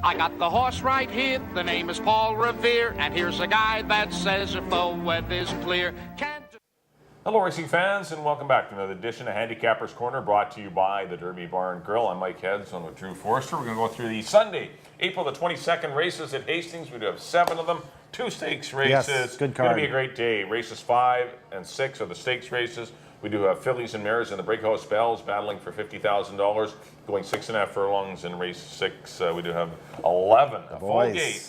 I got the horse right here, the name is Paul Revere, and here's a guy that says if the weather's clear, can't... Hello racing fans, and welcome back to another edition of Handicapper's Corner, brought to you by the Derby Barn Grill. I'm Mike Heads, on with Drew Forster. We're going to go through the Sunday, April the 22nd races at Hastings. We do have 7 of them, 2 stakes races. Yes, good It's card. going to be a great day. Races 5 and 6 are the stakes races. We do have fillies and mares in the Breakhouse Bells battling for $50,000, going 6.5 furlongs in race 6. We do have 11, a full gate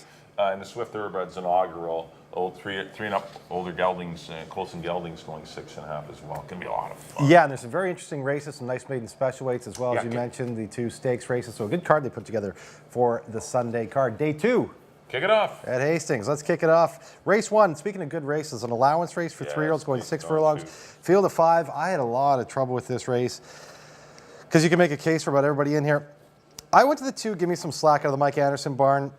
in the Swift Thoroughbreds inaugural. Old three and up older geldings, Colson geldings going 6.5 as well. Can be a lot of fun. Yeah, and there's some very interesting races, some nice maiden special weights as well, as you mentioned, the 2 stakes races. So a good card they put together for the Sunday card. Day 2. Kick it off. At Hastings. Let's kick it off. Race 1, speaking of good races, an allowance race for 3-year-olds going 6 furlongs. Field of 5. I had a lot of trouble with this race because you can make a case for about everybody in here. I went to the 2, give me some slack out of the Mike Anderson barn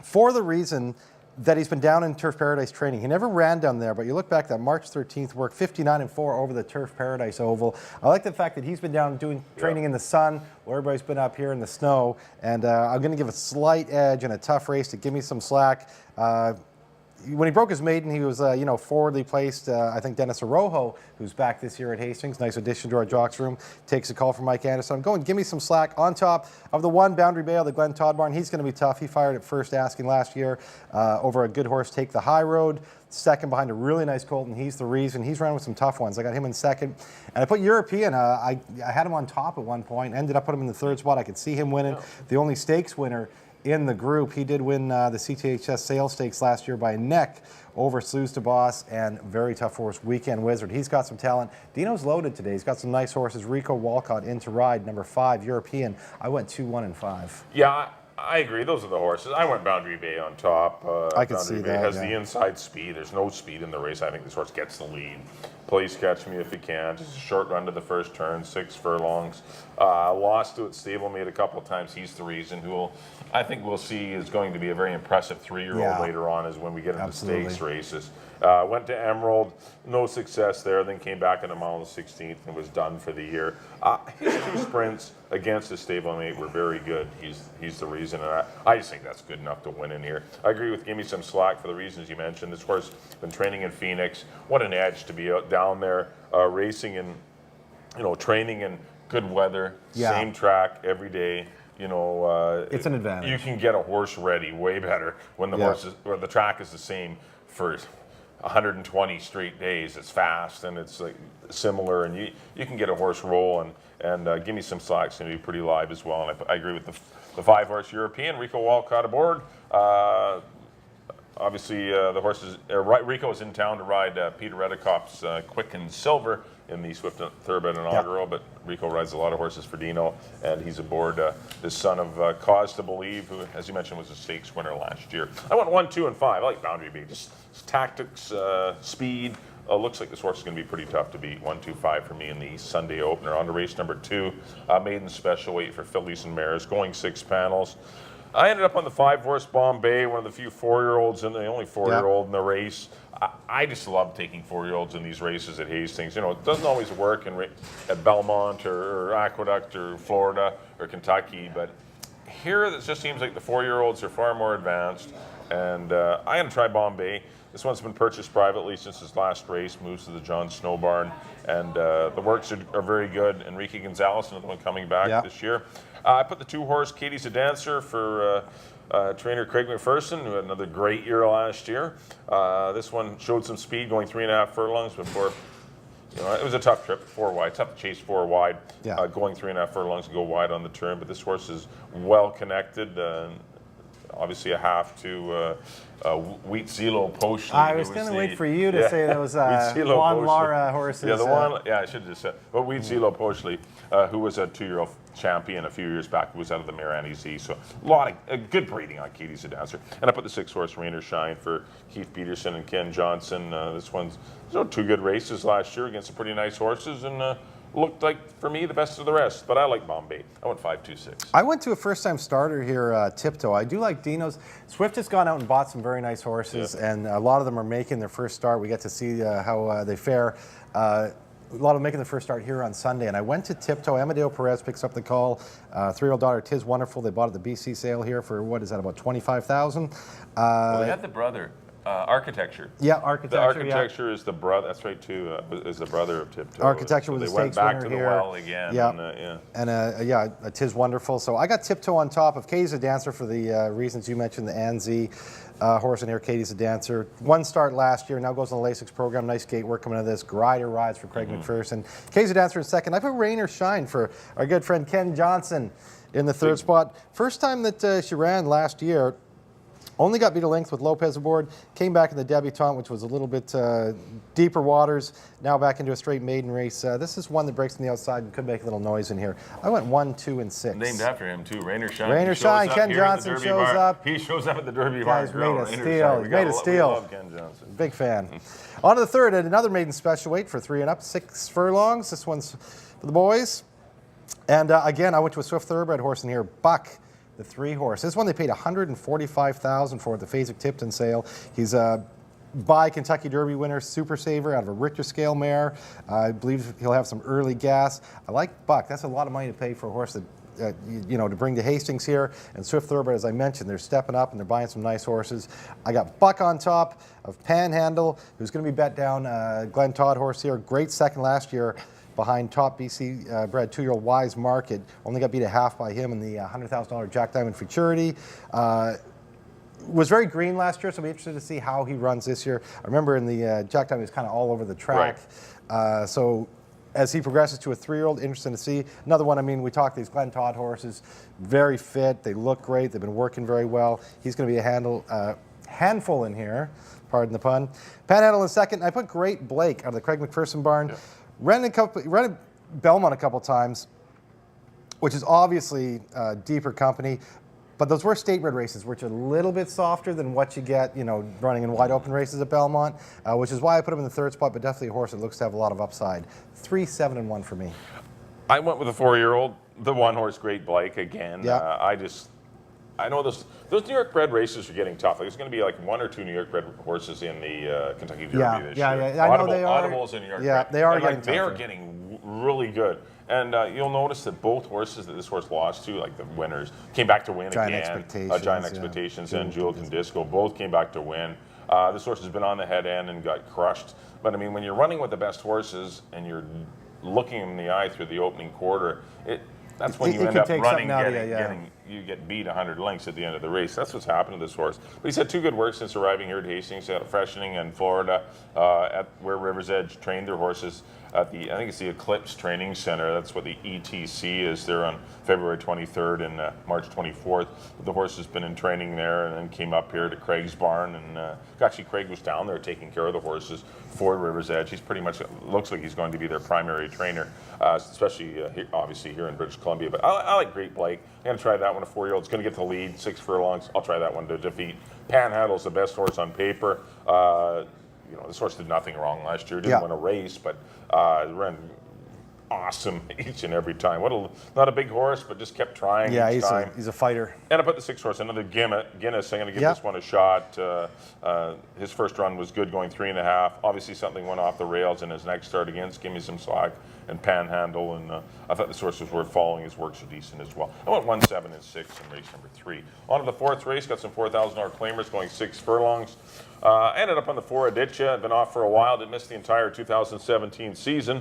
for the reason that he's been down in Turf Paradise training. He never ran down there, but you look back, that March 13th work, 59-4 over the Turf Paradise Oval. I like the fact that he's been down doing training in the sun, while everybody's been up here in the snow. And I'm going to give a slight edge in a tough race to give me some slack. When he broke his maiden, he was, forwardly placed. I think Dennis Arrojo, who's back this year at Hastings, nice addition to our jocks room, takes a call from Mike Anderson. I'm going, give me some slack. On top of the 1, Boundary Bale, the Glenn Todd barn, he's going to be tough. He fired at first asking last year over a good horse, Take the High Road. Second behind a really nice colt, and he's the reason. He's running with some tough ones. I got him in second. And I put European. I had him on top at one point. Ended up putting him in the 3rd spot. I could see him winning. The only stakes winner in the group. He did win the CTHS Sales Stakes last year by a neck over Slews to Boss, and very tough horse, Weekend Wizard. He's got some talent. Dino's loaded today. He's got some nice horses. Rico Walcott in to ride, number 5, European. I went 2, 1, and 5. Yeah, I agree. Those are the horses. I went Boundary Bay on top. I can Boundary see Bay that. has the inside speed. There's no speed in the race. I think this horse gets the lead. Please catch me if you can. Just a short run to the first turn, 6 furlongs. Lost to its stablemate a couple of times. He's the reason. I think we'll see is going to be a very impressive 3-year-old later on, is when we get into stakes races. Went to Emerald, no success there, then came back in a mile on the 16th and was done for the year. His 2 sprints against his stablemate were very good. He's the reason, and I just think that's good enough to win in here. I agree with Give Me Some Slack for the reasons you mentioned. This horse been training in Phoenix. What an edge to be out down there racing and training in good weather, same track every day. It's an advantage. You can get a horse ready way better when the track is the same for 120 straight days. It's fast and it's like similar, and you can get a horse roll, and Give Me Some Slack's going to be pretty live as well. And I agree with the 5-horse European, Rico Walcott aboard. Obviously, the horses. Rico is in town to ride Peter Redekop's Quick and Silver in the Swift Thoroughbred inaugural, but Rico rides a lot of horses for Dino, and he's aboard the son of Cause to Believe, who, as you mentioned, was a stakes winner last year. I went 1, 2, and 5. I like Boundary Bay. Just tactics, speed. Looks like this horse is going to be pretty tough to beat. 1, 2, 5 for me in the Sunday opener. On to race number 2, maiden special weight for fillies and mares, going 6 panels. I ended up on the 5-horse Bombay, one of the few 4-year-olds, and the only 4-year-old in the race. I just love taking 4-year-olds in these races at Hastings. It doesn't always work at Belmont or Aqueduct or Florida or Kentucky, but here it just seems like the 4-year-olds are far more advanced. And I'm going to try Bombay. This one's been purchased privately since his last race, moves to the John Snow Barn, and the works are very good. Enrique Gonzalez, another one coming back this year. I put the 2-horse Katie's a Dancer for trainer Craig McPherson, who had another great year last year. This one showed some speed, going 3.5 furlongs before. It was a tough trip, 4 wide. Tough to chase 4 wide, going 3.5 furlongs and go wide on the turn. But this horse is well connected. Obviously a half to Wheat Zelo Poshley. I was going to wait for you to say those Juan Lara horses. Yeah, I should have just said. But Wheat Zelo Poshley, who was a 2-year-old champion a few years back, who was out of the Marani Z. So a lot of good breeding on Katie's a Dancer. And I put the 6-horse Rain or Shine for Keith Peterson and Ken Johnson. This one's 2 good races last year against some pretty nice horses, and looked like, for me, the best of the rest. But I like Bombay. I went 5, 2, 6. I went to a first-time starter here, Tiptoe. I do like Dino's. Swift has gone out and bought some very nice horses, and a lot of them are making their first start. We get to see how they fare. a lot of making the first start here on Sunday, and I went to Tiptoe. Amadeo Perez picks up the call. 3-year-old daughter, Tis Wonderful. They bought at the BC sale here for, what is that, about $25,000. Well, they had the brother. Architecture. Yeah, Architecture. The Architecture is the brother. That's right too. Is the brother of Tiptoe. Architecture was so a they went stakes back winner to the here. well again. Yeah, and a Tis Wonderful. So I got Tiptoe on top of Katie's a Dancer for the reasons you mentioned. The Anzi horse in here. Katie's a Dancer. One start last year. Now goes on the Lasix program. Nice gate work coming out of this. Grider rides for Craig McPherson. Katie's a Dancer in second. I put Rain or Shine for our good friend Ken Johnson in the third spot. First time that she ran last year. Only got beat a length with Lopez aboard, came back in the debutante, which was a little bit deeper waters, now back into a straight maiden race. This is one that breaks on the outside and could make a little noise in here. I went 1, 2, and 6. Named after him, too. Rain or Shine. Rain or Shine. Ken Johnson shows up. He shows up at the Derby Guy's Bar. made a steal. He's made a steal. We love Ken Johnson. Big fan. On to the third, and another maiden special weight for 3 and up, 6 furlongs. This one's for the boys. And again, I went to a Swift Thoroughbred horse in here, Buck. The 3 horse. This one they paid $145,000 for at the Fasig-Tipton sale. He's a by Kentucky Derby winner, Super Saver out of a Richter scale mare. I believe he'll have some early gas. I like Buck. That's a lot of money to pay for a horse that to bring to Hastings here. And Swift Thoroughbred, as I mentioned, they're stepping up and they're buying some nice horses. I got Buck on top of Panhandle, who's going to be bet down. Glenn Todd horse here, great second last year. Behind top BC bred 2-year-old Wise Market. Only got beat a half by him in the $100,000 Jack Diamond Futurity. Was very green last year, so I'll be interested to see how he runs this year. I remember in the Jack Diamond, he was kind of all over the track. Right. So as he progresses to a 3-year-old, interesting to see. Another one, I mean, we talked these Glenn Todd horses, very fit, they look great, they've been working very well. He's going to be a handful in here, pardon the pun. Panhandle in second. I put Great Blake out of the Craig McPherson barn. Yeah. Ran at Belmont a couple times, which is obviously deeper company, but those were state bred races, which are a little bit softer than what you get, running in wide open races at Belmont, which is why I put him in the third spot, but definitely a horse that looks to have a lot of upside. 3, 7, and 1 for me. I went with a 4-year-old, the 1-horse Great Blake again. Yeah. I know those New York bred races are getting tough. There's going to be like 1 or 2 New York bred horses in the Kentucky Derby this year. I know they are. Audibles in New York. Yeah, bred. they are getting getting They tougher. are getting really good. And you'll notice that both horses that this horse lost to, like the winners, came back to win Giant again. Expectations, Giant Expectations and Jewel Condisco both came back to win. This horse has been on the head end and got crushed. But I mean, when you're running with the best horses and you're looking in the eye through the opening quarter, that's when you end up running, you get beat 100 lengths at the end of the race. That's what's happened to this horse. But he's had 2 good works since arriving here at Hastings, freshening in Florida, at where River's Edge trained their horses at I think it's the Eclipse Training Center. That's what the ETC is. They're on February 23rd and March 24th. The horse has been in training there and then came up here to Craig's barn. And actually, Craig was down there taking care of the horses for River's Edge. He's pretty much, looks like he's going to be their primary trainer, especially obviously here in British Columbia. But I like Great Blake. I'm going to try that one. A 4-year-old. It's going to get the lead, 6 furlongs. I'll try that one to defeat. Panhandle's the best horse on paper. This horse did nothing wrong last year. Didn't win a race, but ran awesome each and every time. Not a big horse, but just kept trying each time. He's a fighter. And I put the 6 horse, another Guinness. I'm going to give this one a shot. His first run was good, going 3.5. Obviously, something went off the rails in his next start against Give Me Some Slack and Panhandle, and I thought this horse was worth following. His works are decent as well. I went 1, 7, and 6 in race number 3. On to the 4th race, got some $4,000 claimers going 6 furlongs. Ended up on the 4 Aditya. Had been off for a while. Did miss the entire 2017 season,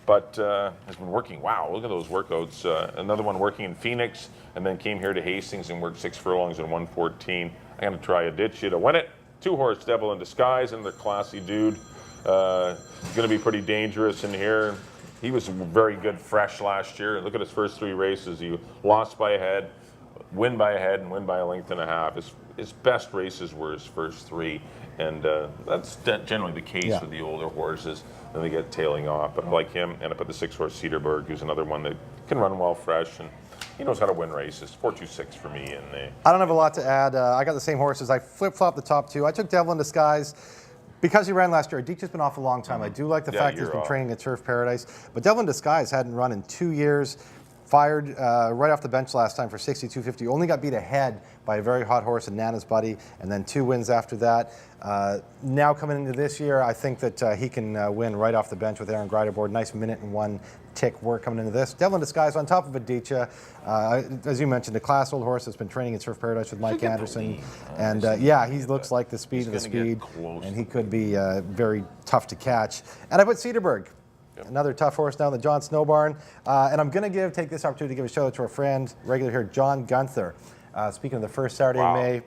but has been working. Wow, look at those workouts. Another one working in Phoenix, and then came here to Hastings and worked 6 furlongs and 114. I'm going to try Aditya to win it. 2-horse Devil in Disguise, another classy dude. Going to be pretty dangerous in here. He was very good fresh last year. Look at his first 3 races. He lost by a head, win by a head, and win by a length and a half. His best races were his first 3, and that's generally the case with the older horses. Then they get tailing off. But like him, and I put the 6-horse Cedarburg, who's another one that can run well fresh, and he knows how to win races. 4-2-6 for me. I don't have a lot to add. I got the same horses. I flip-flopped the top 2. I took Devil in Disguise. Because he ran last year, Aditya's been off a long time. I do like the fact he's been training at Turf Paradise. But Devil in Disguise hadn't run in 2 years. Fired right off the bench last time for 62.50. Only got beat ahead by a very hot horse in Nana's Buddy, and then 2 wins after that. Now coming into this year, I think that he can win right off the bench with Aaron Grider aboard. Nice minute and 1 tick work coming into this. Devil in Disguise on top of Adichia. As you mentioned, a class old horse that's been training in Surf Paradise with Mike Anderson. And yeah, he looks like the speed of the speed, and he could be very tough to catch. And I put Cedarburg. Another tough horse down the John Snow Barn. And I'm going to take this opportunity to give a shout out to our friend, regular here, John Gunther. Speaking of the first Saturday in May,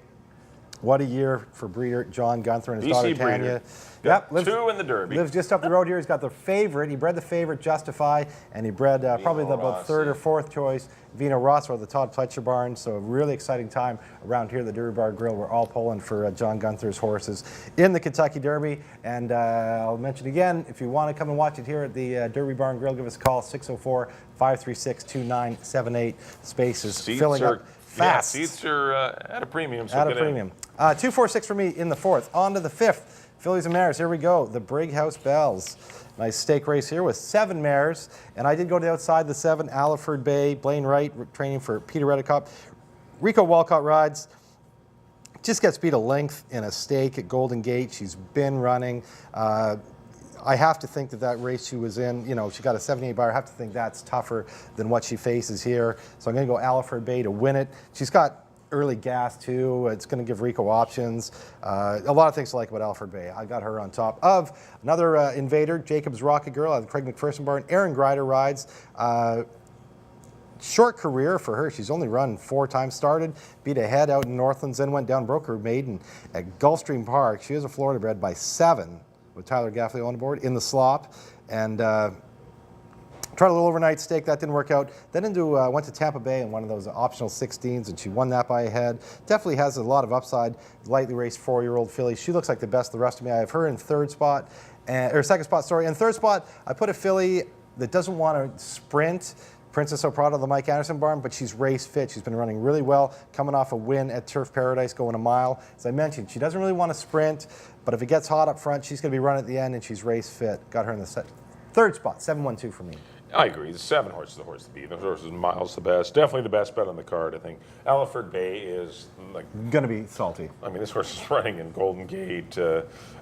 what a year for breeder John Gunther and his daughter Tanya. Yep, 2 in the Derby. Lives just up the road here. He's got the favorite. He bred the favorite, Justify, and he bred probably the about 3rd or 4th choice, Vino Rosso, the Todd Pletcher barn. So a really exciting time around here at the Derby Bar Grill. We're all pulling for John Gunther's horses in the Kentucky Derby. And I'll mention again, if you want to come and watch it here at the Derby Bar Grill, give us a call, 604-536-2978. Spaces filling up fast. Yeah, seats are at a premium. So at a premium. 2-4-6 for me in the 4th. On to the 5th. Fillies and mares, here we go. The Brighouse Bells. Nice stake race here with 7 mares. And I did go to outside the 7, Alliford Bay, Blaine Wright training for Peter Redicott. Rico Walcott rides. Just gets beat a length in a stake at Golden Gate. She's been running. I have to think that race she was in, she got a 78 bar. I have to think that's tougher than what she faces here. So I'm going to go Alliford Bay to win it. She's got early gas too. It's going to give Rico options. A lot of things to like about Alfred Bay. I got her on top of another invader, Jacob's Rocket Girl, the Craig McPherson barn. Aaron Grider rides. Short career for her. She's only run 4 times. Started, beat ahead out in Northlands, then went down, broke her maiden at Gulfstream Park. She is a Florida bred by 7 with Tyler Gaffley on board in the slop. And tried a little overnight stake, that didn't work out. Then went to Tampa Bay in one of those optional 16s, and she won that by a head. Definitely has a lot of upside. Lightly raced 4-year-old filly. She looks like the best of the rest of me. I have her in 3rd spot, or 2nd spot, sorry. In 3rd spot, I put a filly that doesn't want to sprint. Princess O'Prado, the Mike Anderson barn, but she's race fit. She's been running really well, coming off a win at Turf Paradise, going a mile. As I mentioned, she doesn't really want to sprint, but if it gets hot up front, she's going to be running at the end, and she's race fit. Got her in the 3rd spot, 7-1-2 for me. I agree. The 7 horse is the horse to beat. The horse is miles the best. Definitely the best bet on the card, I think. Alliford Bay is like going to be salty. I mean, this horse is running in Golden Gate,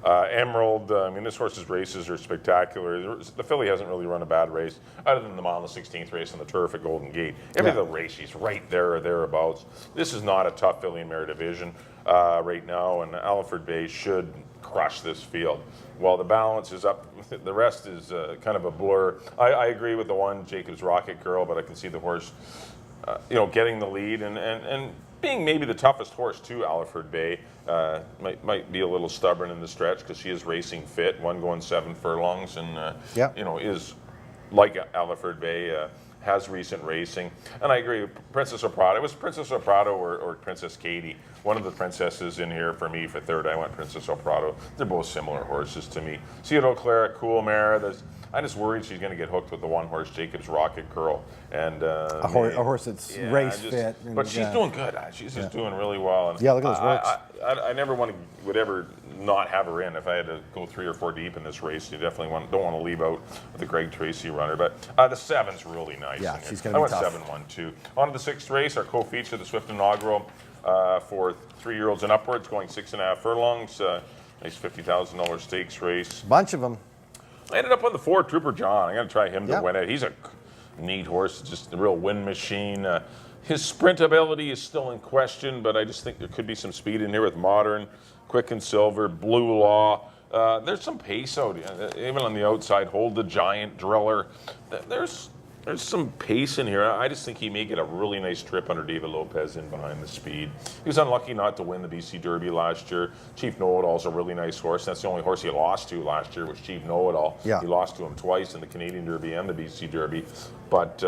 Emerald. I mean, this horse's races are spectacular. The filly hasn't really run a bad race, other than the mile in the 16th race on the turf at Golden Gate. Every other race, she's right there or thereabouts. This is not a tough filly and mare division right now, and Alliford Bay should crush this field. While the balance is up, the rest is kind of a blur. I agree with the one, Jacob's Rocket Girl, but I can see the horse, getting the lead and being maybe the toughest horse to Alliford Bay. Might be a little stubborn in the stretch because she is racing fit. One going 7 furlongs and is like Alliford Bay. Has recent racing, and I agree. Princess O'Prado. It was Princess O'Prado or Princess Katie. One of the princesses in here for me for 3rd. I went Princess O'Prado. They're both similar horses to me. Eau Claire, cool mare. I'm just worried she's going to get hooked with the one horse, Jacob's Rocket Girl, and a horse that's race fit. But she's doing good. She's just doing really well. And look at those works. I never would ever not have her in. If I had to go 3 or 4 deep in this race, you definitely don't want to leave out the Greg Tracy runner. But the 7's really nice. Yeah, she's going to be tough. I went 7-1-2. On to the 6th race, our co-feature, the Swift Inaugural for 3-year-olds and upwards, going 6.5 furlongs. Nice $50,000 stakes race. Bunch of them. I ended up on the 4, Trooper John. I'm going to try him to win it. He's a neat horse, just a real win machine. His sprint ability is still in question, but I just think there could be some speed in here with Modern, Quick and Silver, Blue Law. There's some pace out, even on the outside. Hold the Giant, Driller. There's some pace in here. I just think he may get a really nice trip under David Lopez in behind the speed. He was unlucky not to win the BC Derby last year. Chief Know-It-All's a really nice horse. That's the only horse he lost to last year was Chief Know-It-All. Yeah. He lost to him twice in the Canadian Derby and the BC Derby. But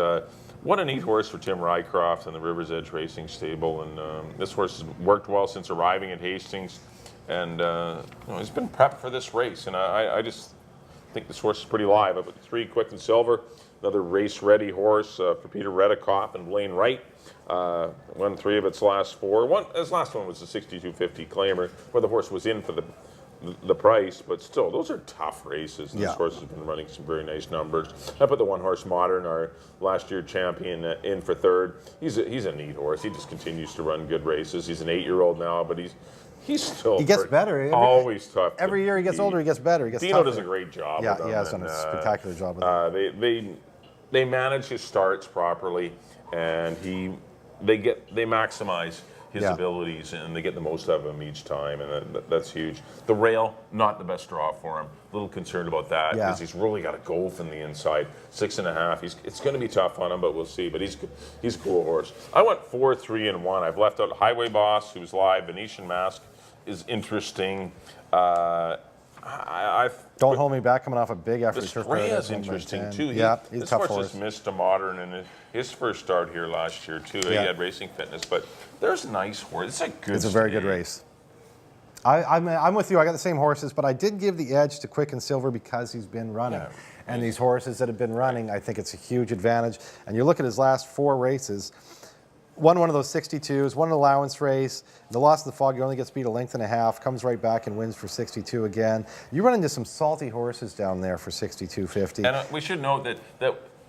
what a neat horse for Tim Rycroft and the River's Edge Racing Stable. And this horse has worked well since arriving at Hastings. And he's been prepped for this race. And I just think this horse is pretty live. I put 3, Quick and Silver. Another race-ready horse for Peter Redicott and Blaine Wright. Won 3 of its last 4. His last one was the 62.50 claimer, where the horse was in for the the price, but still, those are tough races. And Yeah. This horse has been running some very nice numbers. I put the one horse Modern, our last year champion, in for third. He's a neat horse. He just continues to run good races. He's an 8-year-old now, but he's still He gets better. Always tough. Every year he gets older, he gets better. He gets Dino tougher. does a great job. Yeah, with him, he has done a spectacular job with him. They manage his starts properly, and they maximize his abilities, and they get the most out of him each time, and that's huge. The rail, not the best draw for him. A little concerned about that because he's really got a goal from the inside. 6.5. It's going to be tough on him, but we'll see. But he's a cool horse. I went 4, 3, and 1. I've left out Highway Boss, who's live. Venetian Mask is interesting. Don't hold me back, coming off a big effort. Estrella is interesting too. He's a tough horse. This horse has missed a Modern in his first start here last year too. He had racing fitness, but there's nice horse. It's a very good race. I'm with you. I got the same horses, but I did give the edge to Quick and Silver because he's been running. Yeah. And these horses that have been running, I think it's a huge advantage. And you look at his last 4 races. Won one of those 62s, won an allowance race. The loss of the fog, he only gets beat 1.5 lengths, comes right back and wins for 62 again. You run into some salty horses down there for 62.50. And we should note that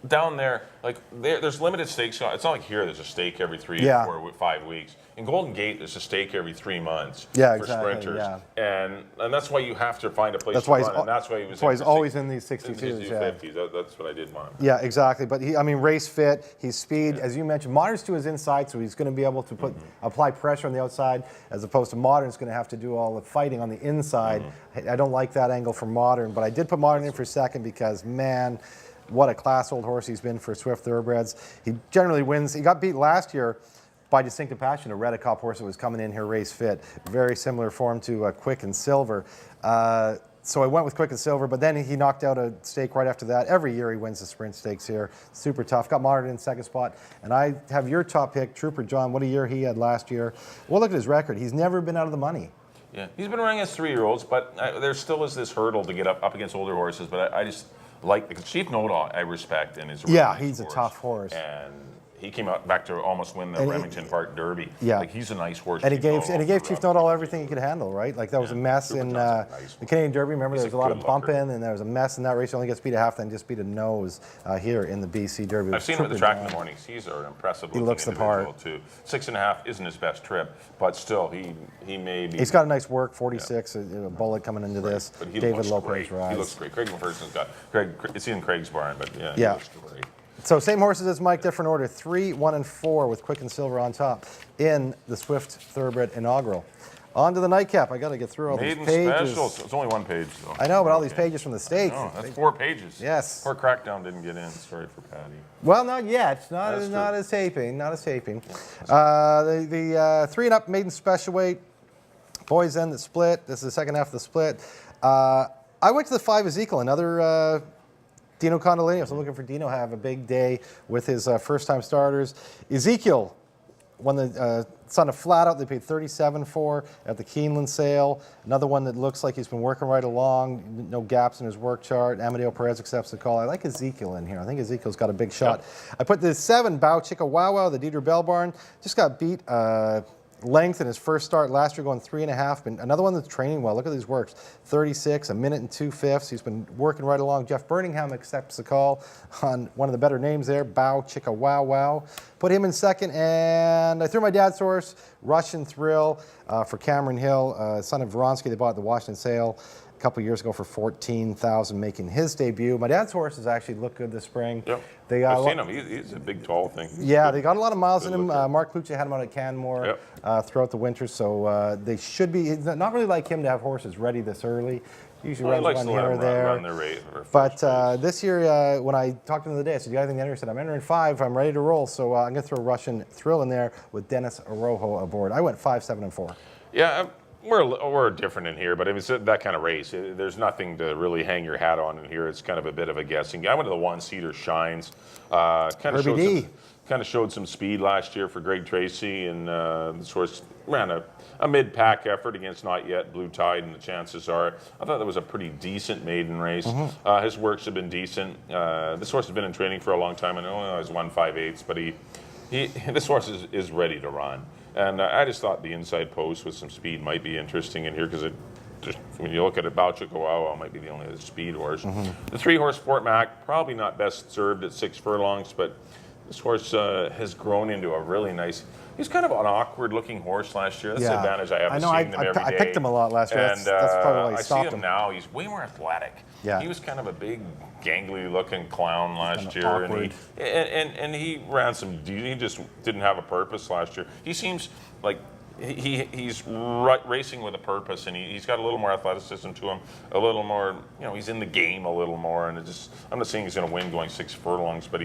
down there, like there's limited stakes. It's not like here there's a stake every 3 or 4, 5 weeks. In Golden Gate, there's a stake every 3 months for sprinters. Yeah. And that's why you have to find a place to run. And that's why he's always in these 62s. That's what I did mine. Yeah, exactly. But race fit, he's speed. As you mentioned, Modern's to his inside, so he's going to be able to apply pressure on the outside, as opposed to Modern's going to have to do all the fighting on the inside. I don't like that angle for Modern, but I did put Modern in for second because, man, what a class old horse he's been for Swift Thoroughbreds. He generally wins. He got beat last year by Distinctive Passion, a Redicop horse that was coming in here race fit. Very similar form to Quick and Silver. So I went with Quick and Silver, but then he knocked out a stake right after that. Every year he wins the sprint stakes here. Super tough. Got Modern in second spot. And I have your top pick, Trooper John. What a year he had last year. Well, look at his record. He's never been out of the money. Yeah, he's been running as 3-year-olds, but there still is this hurdle to get up against older horses. But I just like the Chief Know-It-All. I respect and is he's a tough horse. And he came out back to almost win the Remington Park Derby. Yeah, like he's a nice horse. And he gave Chief Know-It-All everything he could handle, right? Like that was a mess in the Canadian Derby. Remember, there was a lot of bumping, and there was a mess in that race. He only gets beat a half, then just beat a nose here in the BC Derby. I've seen him at the track in the mornings. He's an impressive. He looks the part too. 6.5 isn't his best trip, but still, he may be. He's got a nice work. 46, a bullet coming into this. But he David looks Lopez great. rise. He looks great. Craig McPherson's got Craig. It's in Craig's barn, but he looks great. So same horses as Mike, different order. 3, 1, and 4 with Quick and Silver on top in the Swift Thoroughbred Inaugural. On to the nightcap. I got to get through all these pages. Special. It's only 1 page, though. I know, but all these pages from the stake. No, that's 4 pages. Yes. Poor Crackdown didn't get in. Sorry for Patty. Well, not yet. Not as taping. Not as taping. The 3 and up maiden special weight. Boys end the split. This is the second half of the split. I went to the 5 Ezekiel, another Dino Condolini. So I'm looking for Dino to have a big day with his first-time starters. Ezekiel won the Son of Flat Out. They paid $37 for at the Keeneland sale. Another one that looks like he's been working right along. No gaps in his work chart. Amadeo Perez accepts the call. I like Ezekiel in here. I think Ezekiel's got a big shot. Yep. I put the 7 Bow Chicka Wow Wow, the Dieter Bell Barn. Just got beat length in his first start last year, going 3.5. But another one that's training well. Look at these works. 36, 1 minute and 2/5. He's been working right along. Jeff Birmingham accepts the call on one of the better names there, Bow Chicka Wow Wow. Put him in second, and I threw my dad's horse, Russian Thrill, for Cameron Hill, son of Vronsky. They bought at the Washington sale a couple years ago for $14,000, making his debut. My dad's horse has actually looked good this spring. Yep. I've seen him. He's a big, tall thing. Yeah, they got a lot of miles in him. Mark Klucha had him out at Canmore throughout the winter, so they should be. It's not really like him to have horses ready this early. Usually runs one here or there. Run their race but this year, when I talked to him the other day, I said, "You got anything to enter?" He said, "I'm entering 5. I'm ready to roll." So I'm going to throw a Russian Thrill in there with Dennis Arrojo aboard. I went 5, 7, and 4. Yeah. We're different in here, but it's that kind of race. There's nothing to really hang your hat on in here. It's kind of a bit of a guessing. I went to the 1 Cedar Shines. Kind of showed some speed last year for Greg Tracy, and this horse ran a mid-pack effort against Not Yet, Blue Tide, and the chances are, I thought that was a pretty decent maiden race. His works have been decent. This horse has been in training for a long time. I know he's won 5/8, but this horse is ready to run. And I just thought the inside post with some speed might be interesting in here because it when you look at it, Bauchikowawa might be the only other speed horse. The 3-horse Fort Mac, probably not best served at 6 furlongs, but this horse has grown into a really nice. He's kind of an awkward-looking horse last year. That's the advantage I have of seeing them every day. I picked him a lot last year. And that's probably why I he see stopped him him. now. He's way more athletic. Yeah. He was kind of a big, gangly-looking clown last year, awkward. and he ran some. He just didn't have a purpose last year. He seems like. He's racing with a purpose, and he's got a little more athleticism to him, a little more, he's in the game a little more, and I'm not saying he's going to win going 6 furlongs, but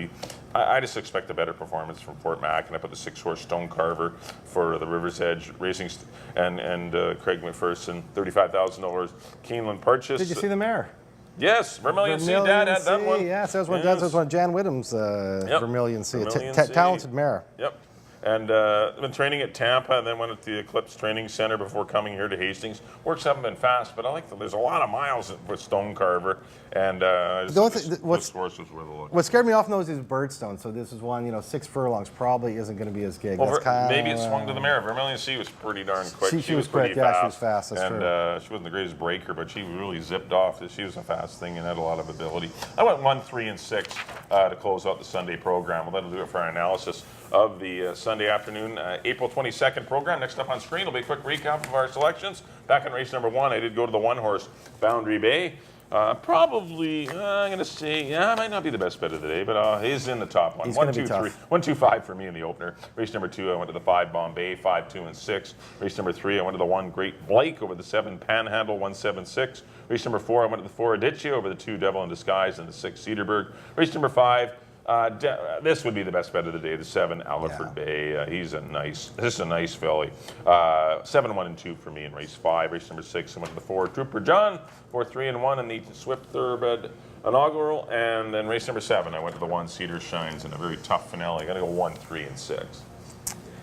I just expect a better performance from Fort Mac, and I put the 6-horse Stone Carver for the River's Edge Racing, and Craig McPherson, $35,000 Keeneland purchase. Did you see the mare? Yes, Vermilion Sea. Dad had that one. Yes, that was one of Jan Whittam's Vermilion Sea. Talented mare. Yep. And I've been training at Tampa, and then went at the Eclipse Training Center before coming here to Hastings. Works haven't been fast, but I like there's a lot of miles with Stone Carver, and this horse was worth a look. What scared me off in those is Birdstone. So this is one, 6 furlongs probably isn't going to be as big. Well, maybe it swung to the mare. Vermilion Sea was pretty darn quick. She was quick. Yeah, she was fast. That's true. She wasn't the greatest breaker, but she really zipped off. She was a fast thing and had a lot of ability. I went 1, 3, and 6 to close out the Sunday program. Well, that'll do it for our analysis of the Sunday afternoon, April 22nd program. Next up on screen will be a quick recap of our selections. Back in race number 1, I did go to the 1-horse Boundary Bay. Probably, I'm going to say, it might not be the best bet of the day, but he's in the top one. He's 1, 2, 3. 1, 2, 5 for me in the opener. Race number 2, I went to the 5 Bombay, 5, 2, and 6. Race number 3, I went to the 1 Great Blake over the 7 Panhandle, 1, 7, 6. Race number 4, I went to the 4 Adichie over the 2 Devil in Disguise and the 6 Cedarburg. Race number 5, this would be the best bet of the day, the 7 Alliford Bay. This is a nice filly. 7, 1, and 2 for me in race 5. Race number 6, I went to the 4 Trooper John, 4, 3, and 1 in the Swift Thoroughbred Inaugural. And then race number 7, I went to the 1 Cedar Shines in a very tough finale. I got to go 1, 3, and 6.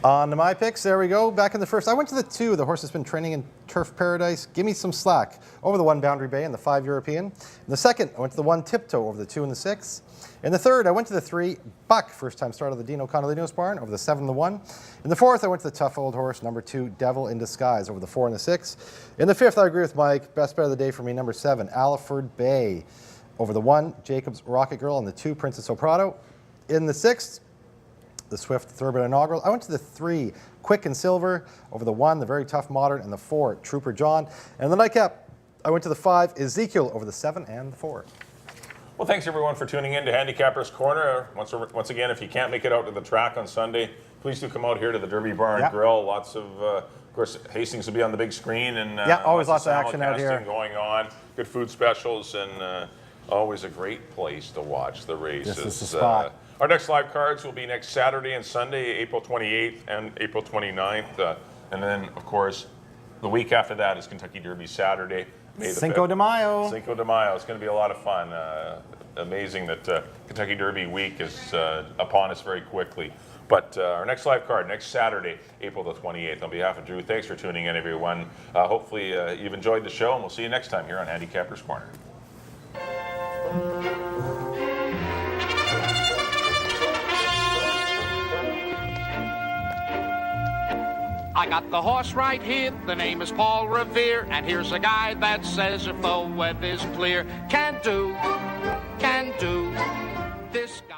On to my picks, there we go. Back in the first, I went to the 2. The horse has been training in Turf Paradise. Give me some slack. Over the 1 Boundary Bay and the 5 European. In the second, I went to the 1 Tiptoe over the 2 and the 6. In the third, I went to the 3 Buck, first time start of the Dino Conolinos barn, over the 7 and the 1. In the fourth, I went to the tough old horse, number 2 Devil in Disguise, over the 4 and the 6. In the fifth, I agree with Mike. Best bet of the day for me, number 7 Alliford Bay, over the 1 Jacob's Rocket Girl and the 2 Princess O'Prado. In the sixth, the Swift Thoroughbred Inaugural. I went to the 3 Quick and Silver, over the 1 the very tough Modern, and the 4 Trooper John. And the nightcap, I went to the 5 Ezekiel, over the 7 and the 4. Well, thanks everyone for tuning in to Handicapper's Corner. Once again, if you can't make it out to the track on Sunday, please do come out here to the Derby Bar and Grill. Lots of course, Hastings will be on the big screen, and always lots of action out here going on. Good food specials, and always a great place to watch the races. This is the spot. Our next live cards will be next Saturday and Sunday, April 28th and April 29th, and then of course the week after that is Kentucky Derby Saturday. Cinco de Mayo. Cinco de Mayo. It's going to be a lot of fun. Amazing that Kentucky Derby week is upon us very quickly. But our next live card, next Saturday, April the 28th. On behalf of Drew, thanks for tuning in, everyone. Hopefully you've enjoyed the show, and we'll see you next time here on Handicapper's Corner. I got the horse right here, the name is Paul Revere, and here's a guy that says if the weather's clear, can do this guy.